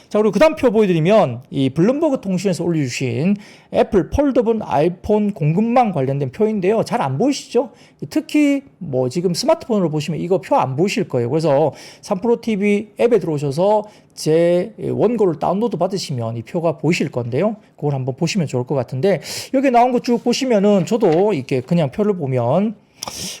Speaker 1: 자, 그리고 그 다음 표 보여드리면 이 블룸버그 통신에서 올려주신 애플 폴더블 아이폰 공급망 관련된 표인데요. 잘 안 보이시죠? 특히 지금 스마트폰으로 보시면 이거 표 안 보이실 거예요. 그래서 3프로TV 앱에 들어오셔서 제 원고를 다운로드 받으시면 이 표가 보이실 건데요. 그걸 한번 보시면 좋을 것 같은데 여기 나온 거 쭉 보시면은 저도 이렇게 그냥 표를 보면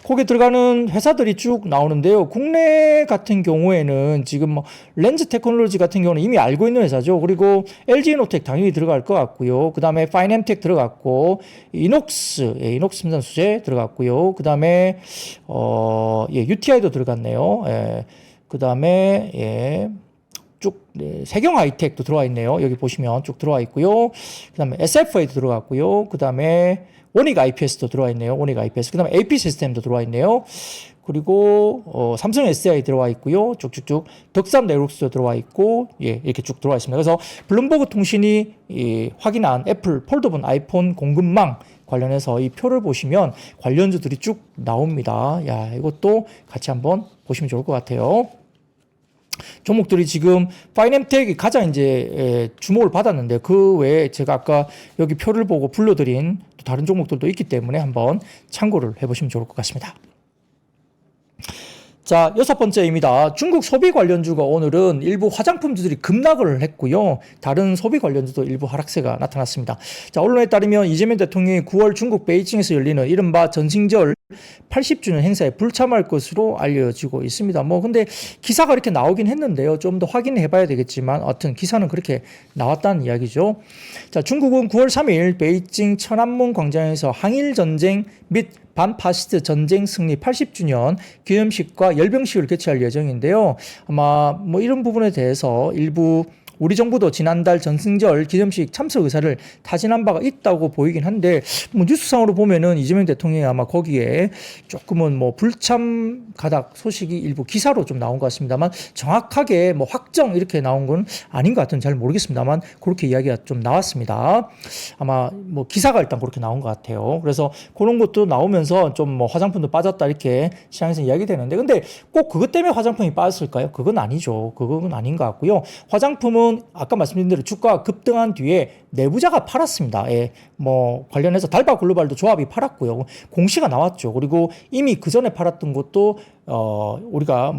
Speaker 1: 거기에 들어가는 회사들이 쭉 나오는데요. 국내 같은 경우에는 지금 렌즈 테크놀로지 같은 경우는 이미 알고 있는 회사죠. 그리고 LG이노텍 당연히 들어갈 것 같고요. 그 다음에 파이낸텍 들어갔고, 이녹스, 이녹스 생산 수제 들어갔고요. 그 다음에 UTI도 들어갔네요. 그 다음에 쭉 세경 하이텍도 들어와 있네요. 여기 보시면 쭉 들어와 있고요. 그 다음에 SFA도 들어갔고요. 그 다음에 원익 IPS도 들어와 있네요. 원익 IPS. 그 다음에 AP 시스템도 들어와 있네요. 그리고 삼성 SDI 들어와 있고요. 쭉쭉쭉 덕삼 네트워크스도 들어와 있고 이렇게 쭉 들어와 있습니다. 그래서 블룸버그 통신이 확인한 애플 폴더블 아이폰 공급망 관련해서 이 표를 보시면 관련주들이 쭉 나옵니다. 야, 이것도 같이 한번 보시면 좋을 것 같아요. 종목들이 지금 파이낸텍이 가장 이제 주목을 받았는데 그 외에 제가 아까 여기 표를 보고 불러드린 또 다른 종목들도 있기 때문에 한번 참고를 해보시면 좋을 것 같습니다. 자, 6번째입니다. 중국 소비 관련주가 오늘은 일부 화장품주들이 급락을 했고요. 다른 소비 관련주도 일부 하락세가 나타났습니다. 자, 언론에 따르면 이재명 대통령이 9월 중국 베이징에서 열리는 이른바 전승절 80주년 행사에 불참할 것으로 알려지고 있습니다. 근데 기사가 이렇게 나오긴 했는데요. 좀 더 확인해 봐야 되겠지만, 하여튼 기사는 그렇게 나왔다는 이야기죠. 자, 중국은 9월 3일 베이징 천안문 광장에서 항일전쟁 및 반파시스트 전쟁 승리 80주년 기념식과 열병식을 개최할 예정인데요. 아마 이런 부분에 대해서 일부 우리 정부도 지난달 전승절 기념식 참석 의사를 타진한 바가 있다고 보이긴 한데 뉴스상으로 보면은 이재명 대통령이 아마 거기에 조금은 불참 가닥 소식이 일부 기사로 좀 나온 것 같습니다만 정확하게 확정 이렇게 나온 건 아닌 것 같은 잘 모르겠습니다만 그렇게 이야기가 좀 나왔습니다. 아마 기사가 일단 그렇게 나온 것 같아요. 그래서 그런 것도 나오면서 좀 화장품도 빠졌다 이렇게 시장에서 이야기되는데 근데 꼭 그것 때문에 화장품이 빠졌을까요? 그건 아니죠. 그건 아닌 것 같고요. 화장품은 아까 말씀드린 대로 주가가 급등한 뒤에 내부자가 팔았습니다. 관련해서 달바 글로벌도 조합이 팔았고요. 공시가 나왔죠. 그리고 이미 그 전에 팔았던 것도 우리가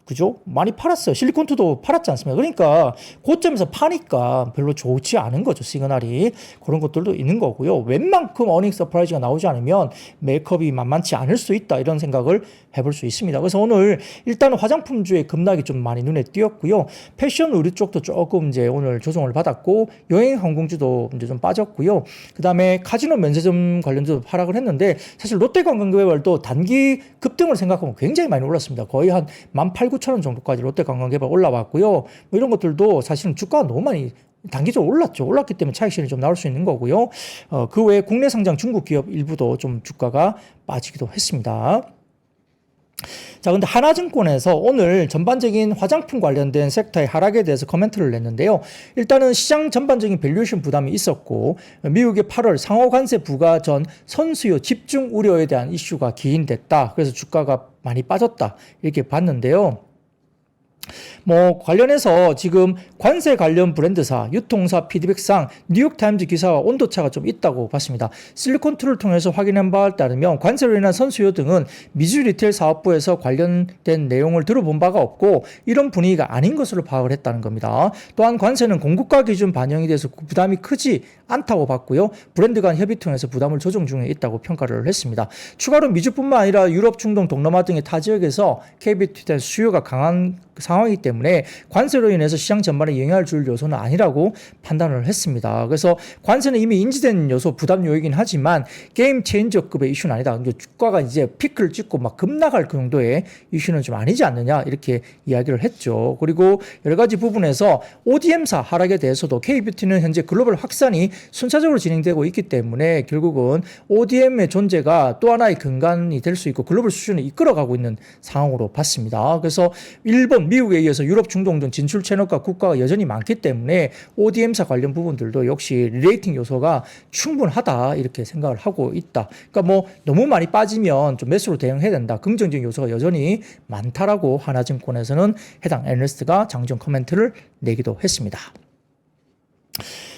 Speaker 1: 그죠? 많이 팔았어요. 실리콘투도 팔았지 않습니까? 그러니까 고점에서 파니까 별로 좋지 않은 거죠. 시그널이. 그런 것들도 있는 거고요. 웬만큼 어닝 서프라이즈가 나오지 않으면 메이크업이 만만치 않을 수 있다. 이런 생각을 해볼 수 있습니다. 그래서 오늘 일단은 화장품주의 급락이 좀 많이 눈에 띄었고요. 패션 의류 쪽도 조금 이제 오늘 조정을 받았고 여행 항공주도 이제 좀 빠졌고요. 그다음에 카지노 면세점 관련도 하락을 했는데 사실 롯데관광개발도 단기 급등을 생각하면 굉장히 많이 올랐습니다. 거의 한 18,900원 정도까지 롯데관광개발 올라왔고요. 뭐 이런 것들도 사실은 주가가 너무 많이 단기적으로 올랐죠. 올랐기 때문에 차익 실현이 좀 나올 수 있는 거고요. 그 외에 국내 상장 중국 기업 일부도 좀 주가가 빠지기도 했습니다. 자, 근데 하나증권에서 오늘 전반적인 화장품 관련된 섹터의 하락에 대해서 코멘트를 냈는데요. 일단은 시장 전반적인 밸류에이션 부담이 있었고 미국의 8월 상호 관세 부과 전 선수요 집중 우려에 대한 이슈가 기인됐다. 그래서 주가가 많이 빠졌다. 이렇게 봤는데요. 뭐 관련해서 지금 관세 관련 브랜드사, 유통사 피드백상 뉴욕타임즈 기사와 온도차가 좀 있다고 봤습니다. 실리콘투를 통해서 확인한 바에 따르면 관세로 인한 선수요 등은 미주 리테일 사업부에서 관련된 내용을 들어본 바가 없고 이런 분위기가 아닌 것으로 파악을 했다는 겁니다. 또한 관세는 공급가 기준 반영이 돼서 부담이 크지 않다고 봤고요. 브랜드 간 협의 통해서 부담을 조정 중에 있다고 평가를 했습니다. 추가로 미주뿐만 아니라 유럽, 중동, 동남아 등의 타 지역에서 KBT에 대한 수요가 강한 상황이기 때문에 관세로 인해서 시장 전반에 영향을 줄 요소는 아니라고 판단을 했습니다. 그래서 관세는 이미 인지된 요소, 부담 요이긴 하지만 게임 체인저급의 이슈는 아니다. 주가가 이제 피크를 찍고 막 급락할 그 정도의 이슈는 좀 아니지 않느냐 이렇게 이야기를 했죠. 그리고 여러 가지 부분에서 ODM사 하락에 대해서도 KBT는 현재 글로벌 확산이 순차적으로 진행되고 있기 때문에 결국은 ODM의 존재가 또 하나의 근간이 될 수 있고 글로벌 수준을 이끌어가고 있는 상황으로 봤습니다. 그래서 일본, 미국에 이어서 유럽, 중동 등 진출 채널과 국가가 여전히 많기 때문에 ODM사 관련 부분들도 역시 리레이팅 요소가 충분하다 이렇게 생각을 하고 있다. 그러니까 뭐 너무 많이 빠지면 좀 매수로 대응해야 된다. 긍정적인 요소가 여전히 많다라고 하나증권에서는 해당 애널리스트가 장중 코멘트를 내기도 했습니다.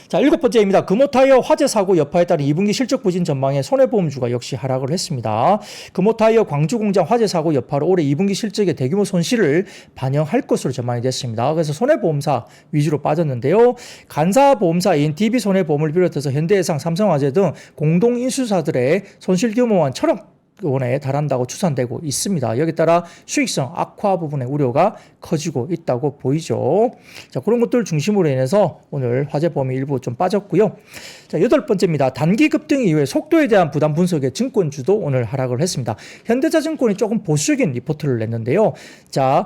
Speaker 1: 자, 7번째입니다. 금호타이어 화재 사고 여파에 따른 2분기 실적 부진 전망에 손해보험주가 역시 하락을 했습니다. 금호타이어 광주공장 화재 사고 여파로 올해 2분기 실적의 대규모 손실을 반영할 것으로 전망이 됐습니다. 그래서 손해보험사 위주로 빠졌는데요. 간사보험사인 DB손해보험을 비롯해서 현대해상, 삼성화재 등 공동인수사들의 손실 규모만 1,000억 원에 달한다고 추산되고 있습니다. 여기에 따라 수익성 악화 부분의 우려가 커지고 있다고 보이죠. 자, 그런 것들 중심으로 인해서 오늘 화재보험이 일부 좀 빠졌고요. 자, 8번째입니다. 단기 급등 이후에 속도에 대한 부담 분석의 증권주도 오늘 하락을 했습니다. 현대자증권이 조금 보수적인 리포트를 냈는데요. 자,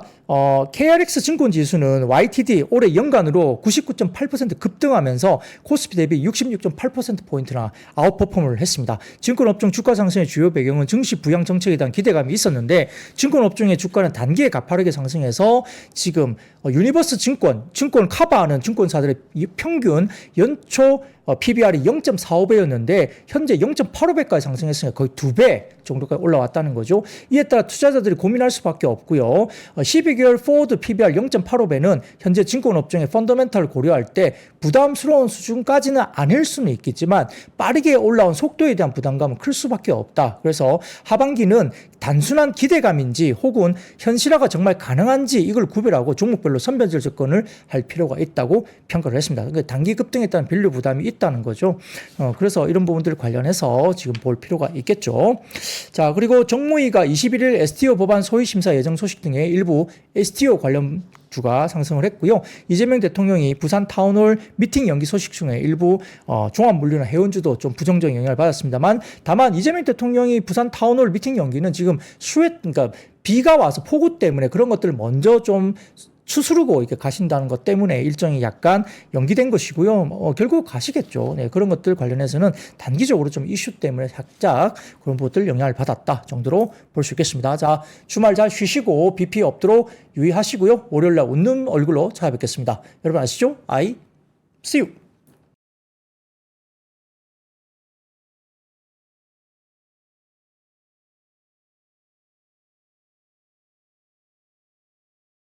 Speaker 1: KRX 증권지수는 YTD 올해 연간으로 99.8% 급등하면서 코스피 대비 66.8%포인트나 아웃퍼폼을 했습니다. 증권업종 주가 상승의 주요 배경은 증시 부양 정책에 대한 기대감이 있었는데 증권업종의 주가는 단기에 가파르게 상승해서 지금 유니버스 증권 커버하는 증권사들의 평균 연초 PBR이 0.45배였는데 현재 0.85배까지 상승했으니까 거의 2배 정도까지 올라왔다는 거죠. 이에 따라 투자자들이 고민할 수밖에 없고요. 12개월 포워드 PBR 0.85배는 현재 증권업종의 펀더멘탈을 고려할 때 부담스러운 수준까지는 아닐 수는 있겠지만 빠르게 올라온 속도에 대한 부담감은 클 수밖에 없다. 그래서 하반기는 단순한 기대감인지 혹은 현실화가 정말 가능한지 이걸 구별하고 종목별로 선별적 접근을 할 필요가 있다고 평가를 했습니다. 그러니까 단기 급등에 따른 밸류 부담이 있다는 거죠. 그래서 이런 부분들 관련해서 지금 볼 필요가 있겠죠. 자, 그리고 정무위가 21일 STO 법안 소위심사 예정 소식 등의 일부 STO 관련 주가 상승을 했고요. 이재명 대통령이 부산 타운홀 미팅 연기 소식 중에 일부 종합물류나 해운주도 좀 부정적인 영향을 받았습니다만 다만 이재명 대통령이 부산 타운홀 미팅 연기는 지금 그러니까 비가 와서 폭우 때문에 그런 것들을 먼저 좀 추스르고 이렇게 가신다는 것 때문에 일정이 약간 연기된 것이고요. 결국 가시겠죠. 네, 그런 것들 관련해서는 단기적으로 좀 이슈 때문에 살짝 그런 부분들 영향을 받았다 정도로 볼 수 있겠습니다. 자, 주말 잘 쉬시고 BP 없도록 유의하시고요. 월요일날 웃는 얼굴로 찾아뵙겠습니다. 여러분 아시죠? I see you.